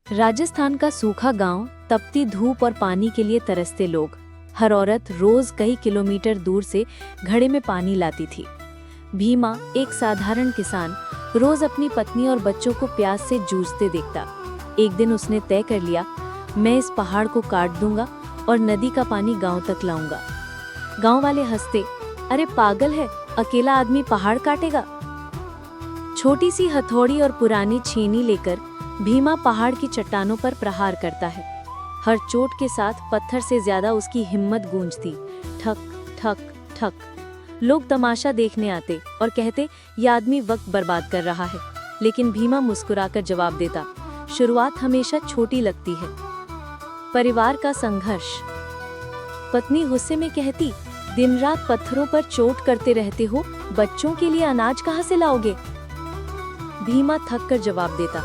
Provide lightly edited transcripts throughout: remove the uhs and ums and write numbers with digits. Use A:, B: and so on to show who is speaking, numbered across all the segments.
A: राजस्थान का सूखा गांव, तपती धूप और पानी के लिए तरसते लोग। हर औरत रोज कई किलोमीटर दूर से घड़े में पानी लाती थी। भीमा, एक साधारण किसान, रोज अपनी पत्नी और बच्चों को प्यास से जूझते देखता। एक दिन उसने तय कर लिया, मैं इस पहाड़ को काट दूंगा और नदी का पानी गांव तक लाऊंगा। गांव वाले हंसते, अरे पागल है, अकेला आदमी पहाड़ काटेगा। छोटी सी हथौड़ी और पुरानी छेनी लेकर भीमा पहाड़ की चट्टानों पर प्रहार करता है। हर चोट के साथ पत्थर से ज्यादा उसकी हिम्मत गूंजती, ठक ठक ठक। लोग तमाशा देखने आते और कहते, ये आदमी वक्त बर्बाद कर रहा है। लेकिन भीमा मुस्कुराकर जवाब देता, शुरुआत हमेशा छोटी लगती है। परिवार का संघर्ष। पत्नी गुस्से में कहती, दिन रात पत्थरों पर चोट करते रहते हो, बच्चों के लिए अनाज कहाँ से लाओगे? भीमा थक कर जवाब देता,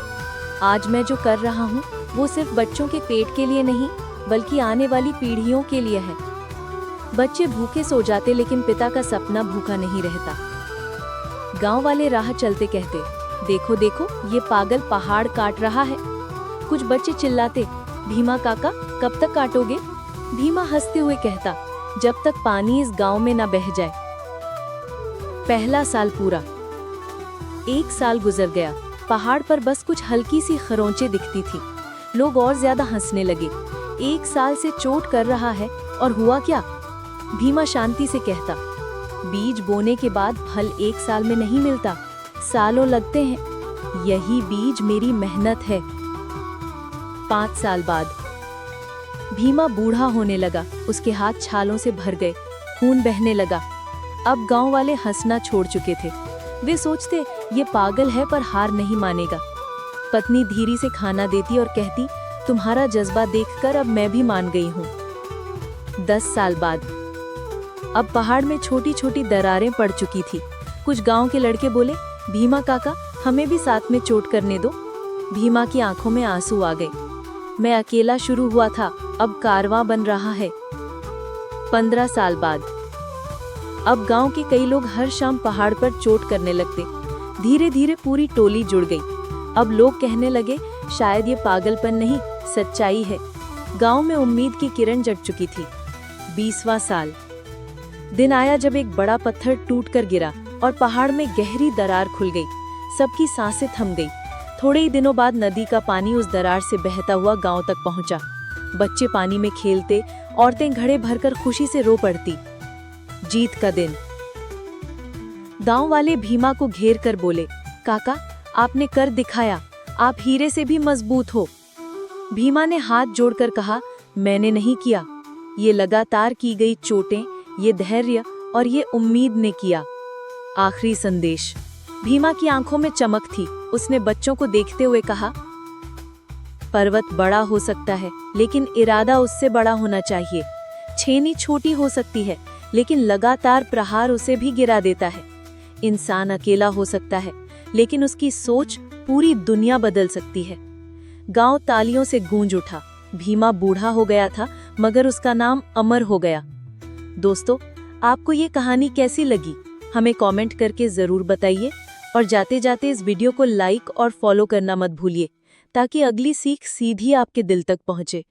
A: आज मैं जो कर रहा हूँ वो सिर्फ बच्चों के पेट के लिए नहीं, बल्कि आने वाली पीढ़ियों के लिए है। बच्चे भूखे सो जाते, लेकिन पिता का सपना भूखा नहीं रहता। गांव वाले राह चलते कहते, देखो देखो, ये पागल पहाड़ काट रहा है। कुछ बच्चे चिल्लाते, भीमा काका, कब तक काटोगे? भीमा हंसते हुए कहता, जब तक पानी इस गांव में न बह जाए। पहला साल पूरा। एक साल गुजर गया। पहाड़ पर बस कुछ हल्की सी खरोंचें दिखती थी। लोग और ज्यादा हंसने लगे। एक साल से चोट कर रहा है और हुआ क्या? भीमा शांति से कहता, बीज बोने के बाद फल एक साल में नहीं मिलता, सालों लगते हैं। यही बीज मेरी मेहनत है। 5 साल बाद भीमा बूढ़ा होने लगा। उसके हाथ छालों से भर गए, खून बहने लगा। अब गांव वाले हंसना छोड़ चुके थे। वे सोचते, ये पागल है पर हार नहीं मानेगा। पत्नी धीरे से खाना देती और कहती, तुम्हारा जज्बा देखकर अब मैं भी मान गई हूँ। 10 साल बाद अब पहाड़ में छोटी छोटी दरारें पड़ चुकी थी। कुछ गांव के लड़के बोले, भीमा काका, हमें भी साथ में चोट करने दो। भीमा की आंखों में आंसू आ गए। मैं अकेला शुरू हुआ था, अब कारवां बन रहा है। 15 साल बाद अब गांव के कई लोग हर शाम पहाड़ पर चोट करने लगते। धीरे धीरे पूरी टोली जुड़ गई। अब लोग कहने लगे, शायद ये पागलपन नहीं, सच्चाई है। गांव में उम्मीद की किरण जग चुकी थी। 20वां साल। दिन आया जब एक बड़ा पत्थर टूटकर गिरा और पहाड़ में गहरी दरार खुल गई। सबकी सांसें थम गई। थोड़े ही दिनों बाद नदी का पानी उस दरार से बहता हुआ गांव तक पहुंचा। बच्चे पानी में खेलते, औरतें घड़े भरकर खुशी से रो पड़ती। जीत का दिन। गांव वाले भीमा को घेर कर बोले, काका, आपने कर दिखाया, आप हीरे से भी मजबूत हो। भीमा ने हाथ जोड़कर कहा, मैंने नहीं किया, ये लगातार की गई चोटें, ये धैर्य और ये उम्मीद ने किया। आखिरी संदेश। भीमा की आंखों में चमक थी। उसने बच्चों को देखते हुए कहा, पर्वत बड़ा हो सकता है, लेकिन इरादा उससे बड़ा होना चाहिए। छेनी छोटी हो सकती है, लेकिन लगातार प्रहार उसे भी गिरा देता है। इंसान अकेला हो सकता है, लेकिन उसकी सोच पूरी दुनिया बदल सकती है। गांव तालियों से गूंज उठा। भीमा बूढ़ा हो गया था, मगर उसका नाम अमर हो गया। दोस्तों, आपको ये कहानी कैसी लगी? हमें कमेंट करके जरूर बताइए और जाते जाते इस वीडियो को लाइक और फॉलो करना मत भूलिए, ताकि अगली सीख सीधी आपके दिल तक पहुंचे।